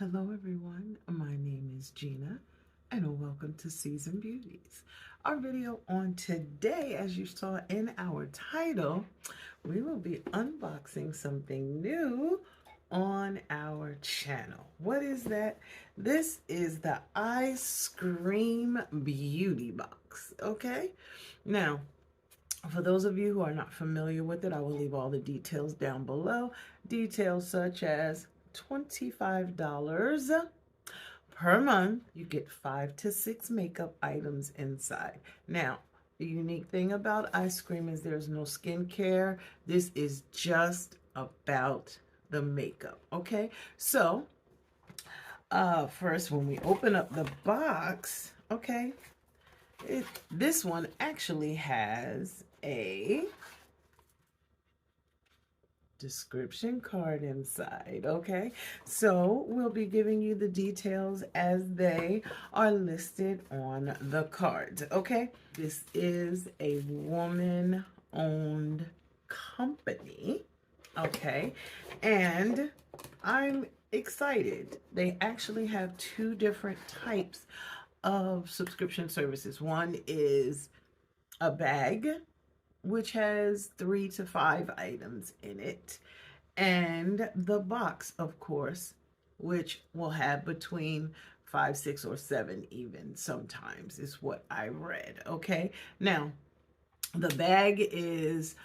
Hello everyone, my name is Gina and welcome to Seasoned Beauties. Our video on today, as you saw in our title, we will be unboxing something new on our channel. What is that? This is the EYESCREAM Beauty Box, okay? Now, for those of you who are not familiar with it, I will leave all the details down below. Details such as $25 per month. You get 5 to 6 makeup items inside. Now, the unique thing about EYESCREAM is there's no skincare. This is just about the makeup, okay? So, first, when we open up the box, okay, this one actually has a description card inside, okay? So we'll be giving you the details as they are listed on the cards, okay? This is a woman-owned company, okay? And I'm excited. They actually have 2 different types of subscription services. One is a bag, which has 3 to 5 items in it, and the box, of course, which will have between 5, 6, or 7 even sometimes, is what I read, okay? Now, the bag is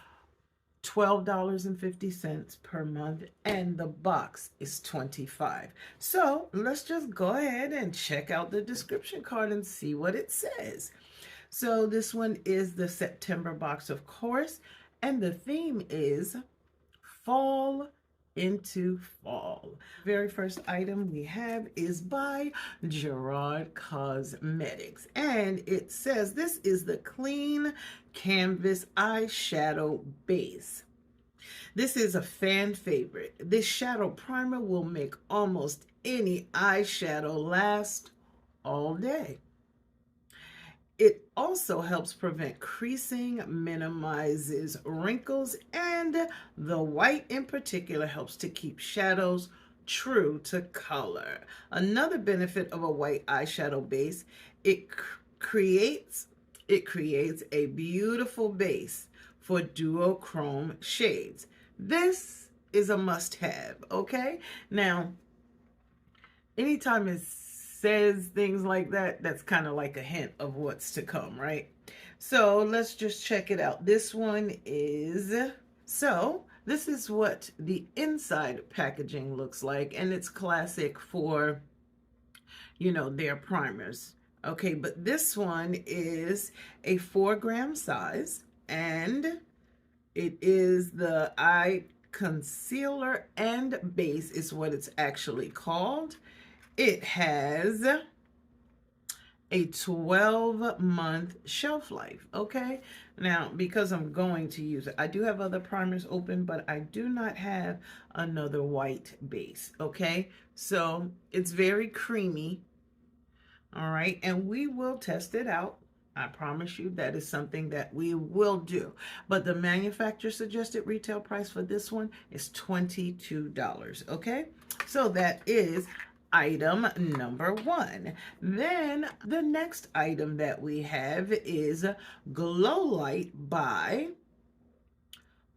$12.50 per month, and the box is $25. So let's just go ahead and check out the description card and see what it says. So this one is the September box, of course, and the theme is fall into fall. Very first item we have is by Gerard Cosmetics, and it says this is the clean canvas eyeshadow base. This is a fan favorite. This shadow primer will make almost any eyeshadow last all day. It also helps prevent creasing, minimizes wrinkles, and the white in particular helps to keep shadows true to color. Another benefit of a white eyeshadow base, it creates a beautiful base for duochrome shades. This is a must-have, okay? Now, anytime it says things like that, that's kind of like a hint of what's to come, right? So let's just check it out. This one is, so this is what the inside packaging looks like, and it's classic for, you know, their primers. Okay, but this one is a 4-gram size, and it is the eye concealer and base is what it's actually called. It has a 12-month shelf life, okay? Now, because I'm going to use it, I do have other primers open, but I do not have another white base, okay? So it's very creamy, all right? And we will test it out. I promise you that is something that we will do. But the manufacturer suggested retail price for this one is $22, okay? So that is item number 1. Then the next item that we have is Glow Light by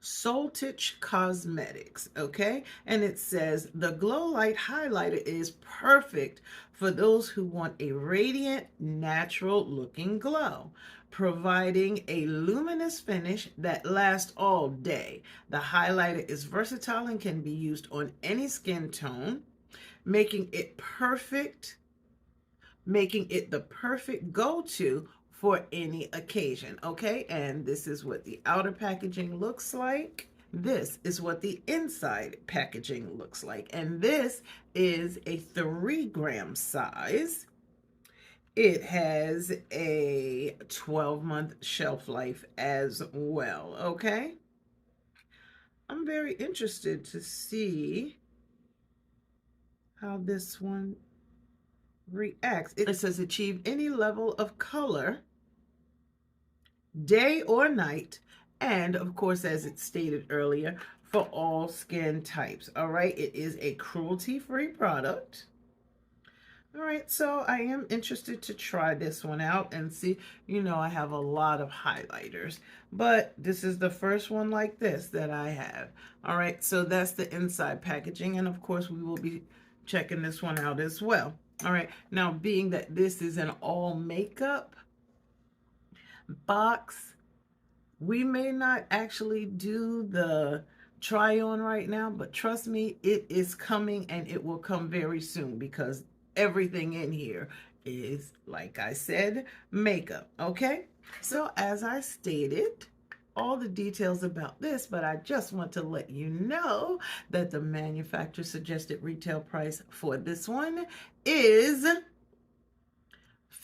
Saltage Cosmetics, okay? And it says the Glow Light highlighter is perfect for those who want a radiant, natural looking glow, providing a luminous finish that lasts all day. The highlighter is versatile and can be used on any skin tone, making it the perfect go-to for any occasion, okay? And this is what the outer packaging looks like. This is what the inside packaging looks like. And this is a 3-gram size. It has a 12-month shelf life as well, okay? I'm very interested to see how this one reacts. It says achieve any level of color, day or night, and of course, as it stated earlier, for all skin types. All right, it is a cruelty-free product. All right, so I am interested to try this one out and see. You know, I have a lot of highlighters, but this is the first one like this that I have. All right, so that's the inside packaging, and of course we will be checking this one out as well. All right, now being that this is an all makeup box, we may not actually do the try on right now, but trust me, it is coming and it will come very soon because everything in here is, like I said, makeup. Okay, so as I stated, all the details about this, but I just want to let you know that the manufacturer suggested retail price for this one is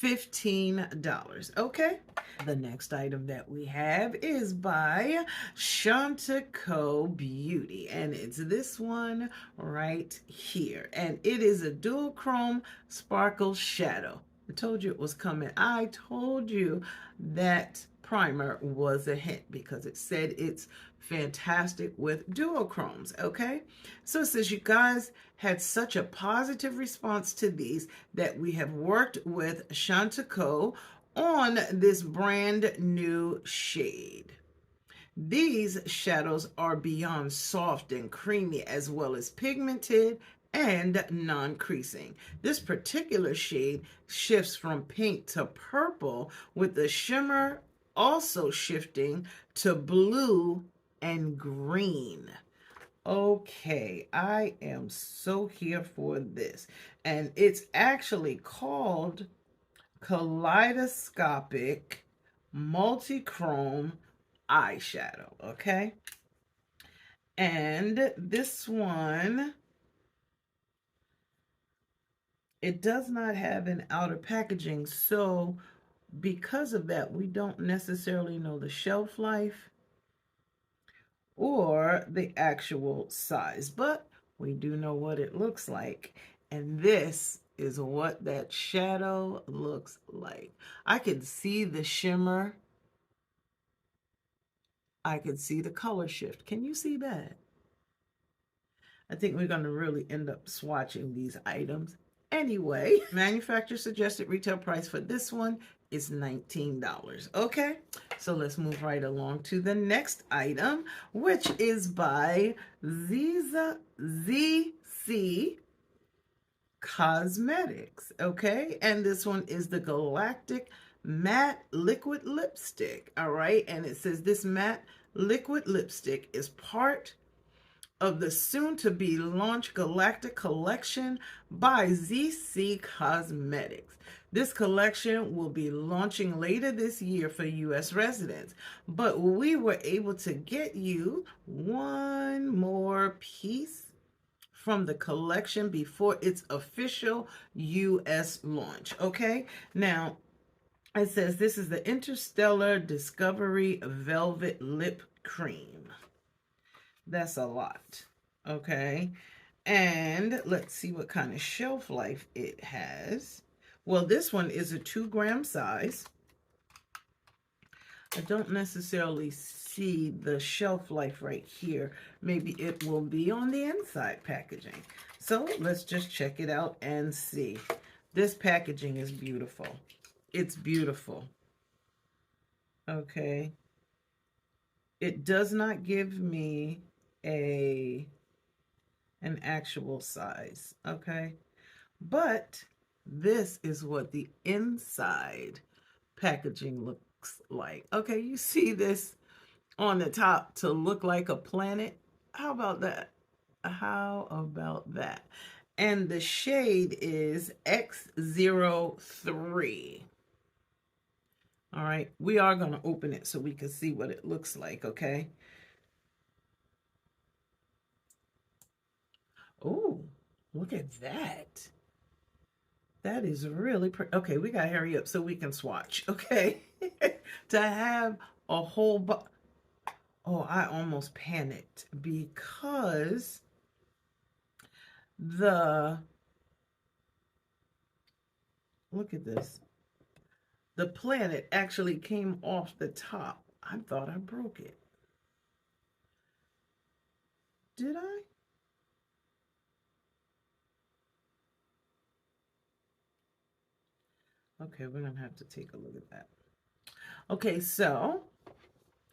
$15. Okay, the next item that we have is by Shanta Co Beauty, and it's this one right here, and it is a dual chrome sparkle shadow. I told you it was coming. I told you that primer was a hint because it said it's fantastic with duochromes. Okay, so it says you guys had such a positive response to these that we have worked with Shanta Co on this brand new shade. These shadows are beyond soft and creamy, as well as pigmented and non-creasing. This particular shade shifts from pink to purple, with the shimmer also shifting to blue and green. Okay, I am so here for this. And it's actually called Kaleidoscopic Multichrome Eyeshadow, okay? And this one, it does not have an outer packaging, so because of that, we don't necessarily know the shelf life or the actual size, but we do know what it looks like. And this is what that shadow looks like. I can see the shimmer. I can see the color shift. Can you see that? I think we're going to really end up swatching these items. Anyway, manufacturer suggested retail price for this one is $19. Okay, so let's move right along to the next item, which is by ZEESEA Cosmetics. Okay, and this one is the Galactic Matte Liquid Lipstick. All right, and it says this matte liquid lipstick is part of the soon-to-be launched Galactic Collection by ZEESEA Cosmetics. This collection will be launching later this year for U.S. residents, but we were able to get you one more piece from the collection before its official U.S. launch. Okay, now it says this is the Interstellar Discovery Velvet Lip Cream. That's a lot. Okay. And let's see what kind of shelf life it has. Well, this one is a 2-gram size. I don't necessarily see the shelf life right here. Maybe it will be on the inside packaging. So let's just check it out and see. This packaging is beautiful. It's beautiful. Okay. It does not give me an actual size, okay? But this is what the inside packaging looks like. Okay, you see this on the top to look like a planet? How about that? How about that? And the shade is X03. All right, we are going to open it so we can see what it looks like, okay? Oh, look at that. That is really pretty. Okay, we got to hurry up so we can swatch, okay? To have a whole oh, I almost panicked because look at this. The planet actually came off the top. I thought I broke it. Did I? Okay, we're gonna have to take a look at that. Okay, so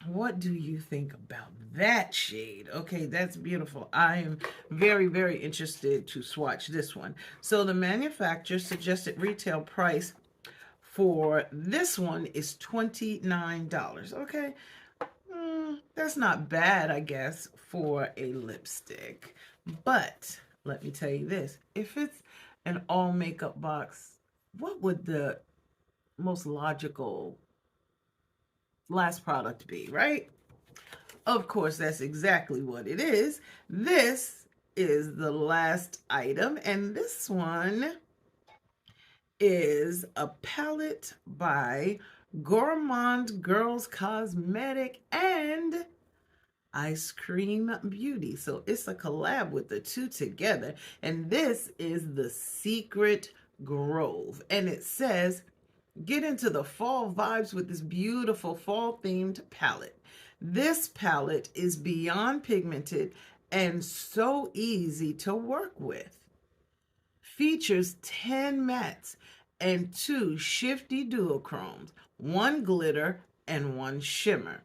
what do you think about that shade? Okay, that's beautiful. I am very, very interested to swatch this one. So the manufacturer suggested retail price for this one is $29. Okay, that's not bad, I guess, for a lipstick. But let me tell you this, if it's an all makeup box, what would the most logical last product be, right? Of course, that's exactly what it is. This is the last item, and this one is a palette by Gourmand Girls Cosmetic and EYESCREAM Beauty. So it's a collab with the two together, and this is the Secret Grove, and it says, get into the fall vibes with this beautiful fall themed palette. This palette is beyond pigmented and so easy to work with. Features 10 mattes and 2 shifty duochromes, 1 glitter and 1 shimmer.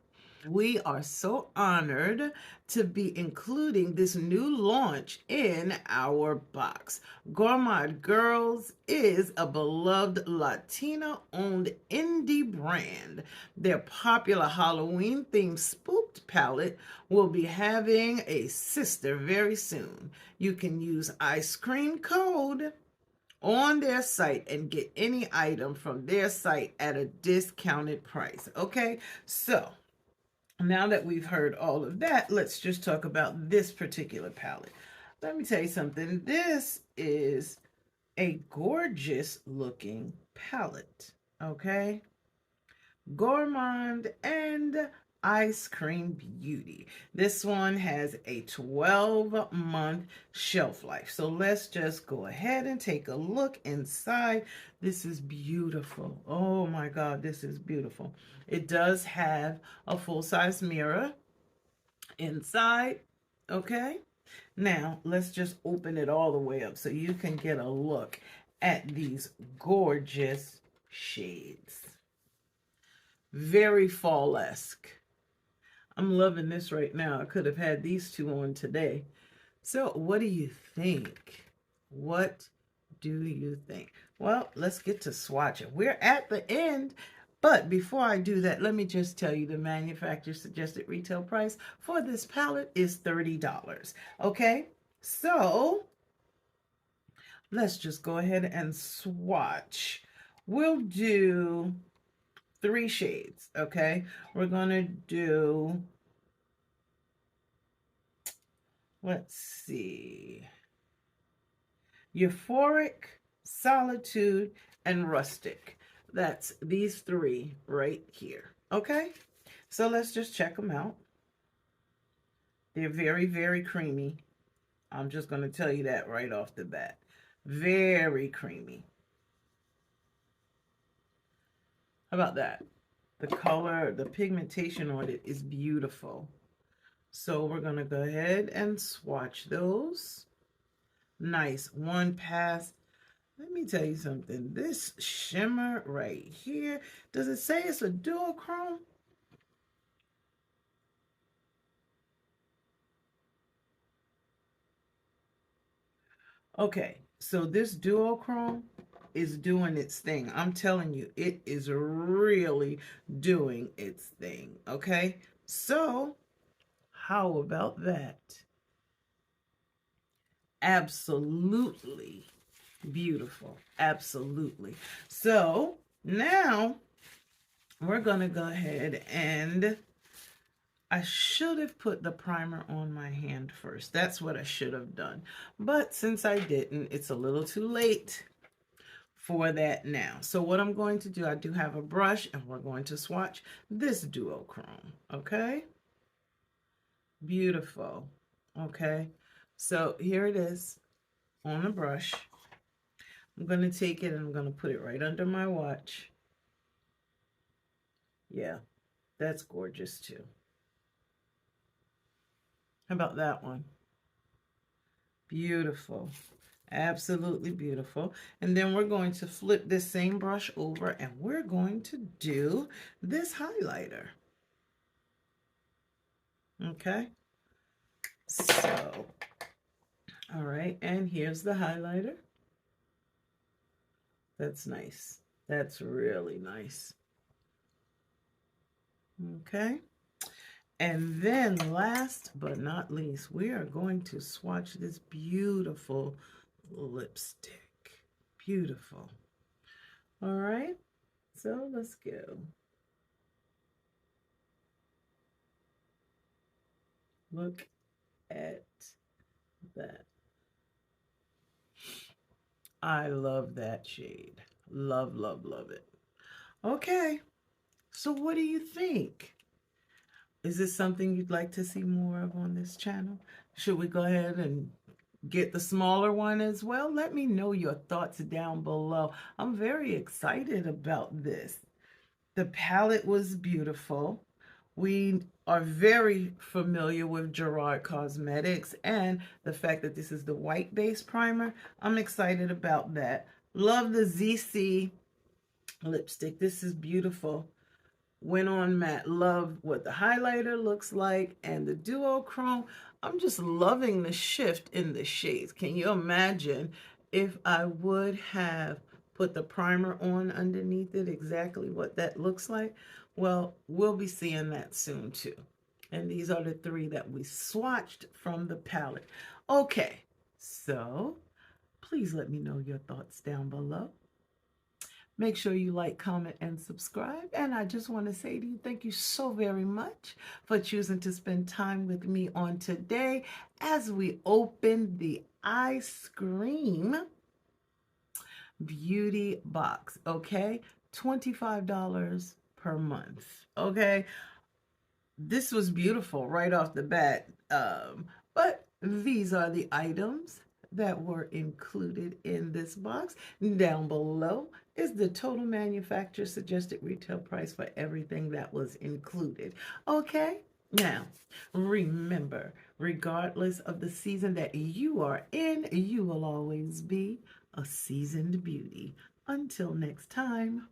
We are so honored to be including this new launch in our box. Gourmand Girls is a beloved Latina-owned indie brand. Their popular Halloween-themed Spooked palette will be having a sister very soon. You can use EYESCREAM code on their site and get any item from their site at a discounted price. Okay, so now that we've heard all of that, let's just talk about this particular palette. Let me tell you something. This is a gorgeous looking palette, okay? Gourmand and EYESCREAM Beauty. This one has a 12-month shelf life. So let's just go ahead and take a look inside. This is beautiful. Oh my God, this is beautiful. It does have a full-size mirror inside, okay? Now, let's just open it all the way up so you can get a look at these gorgeous shades. Very fall-esque. I'm loving this right now. I could have had these two on today. So what do you think? What do you think? Well, let's get to swatching. We're at the end, but before I do that, let me just tell you the manufacturer suggested retail price for this palette is $30. Okay, so let's just go ahead and swatch. We'll do 3 shades, okay? We're gonna do, let's see, Euphoric, Solitude, and Rustic. That's these 3 right here, okay? So let's just check them out. They're very, very creamy. I'm just gonna tell you that right off the bat. Very creamy. How about that? The color, the pigmentation on it is beautiful. So we're going to go ahead and swatch those. Nice. One pass. Let me tell you something. This shimmer right here, does it say it's a duochrome? Okay, so this duochrome is doing its thing. I'm telling you, it is really doing its thing, okay? So, how about that? Absolutely beautiful. Absolutely. So, now we're going to go ahead and I should have put the primer on my hand first. That's what I should have done. But since I didn't, it's a little too late for that now. So what I'm going to do, I do have a brush and we're going to swatch this duochrome, okay? Beautiful, okay? So here it is on a brush. I'm going to take it and I'm going to put it right under my watch. Yeah, that's gorgeous too. How about that one? Beautiful. Absolutely beautiful. And then we're going to flip this same brush over and we're going to do this highlighter. Okay. So, all right. And here's the highlighter. That's nice. That's really nice. Okay. And then last but not least, we are going to swatch this beautiful lipstick. Beautiful. All right. So let's go. Look at that. I love that shade. Love, love, love it. Okay. So what do you think? Is this something you'd like to see more of on this channel? Should we go ahead and get the smaller one as well? Let me know your thoughts down below. I'm very excited about this. The palette was beautiful. We are very familiar with Gerard Cosmetics and the fact that this is the white base primer. I'm excited about that. Love the ZEESEA lipstick. This is beautiful. Went on matte. Love what the highlighter looks like and the duochrome. I'm just loving the shift in the shades. Can you imagine if I would have put the primer on underneath it, exactly what that looks like? Well, we'll be seeing that soon too. And these are the three that we swatched from the palette. Okay, so please let me know your thoughts down below. Make sure you like, comment, and subscribe. And I just want to say to you, thank you so very much for choosing to spend time with me on today as we open the EYESCREAM Beauty Box, okay? $25 per month, okay? This was beautiful right off the bat, but these are the items that were included in this box. Down below is the total manufacturer suggested retail price for everything that was included. Okay, now remember, regardless of the season that you are in, you will always be a seasoned beauty. Until next time.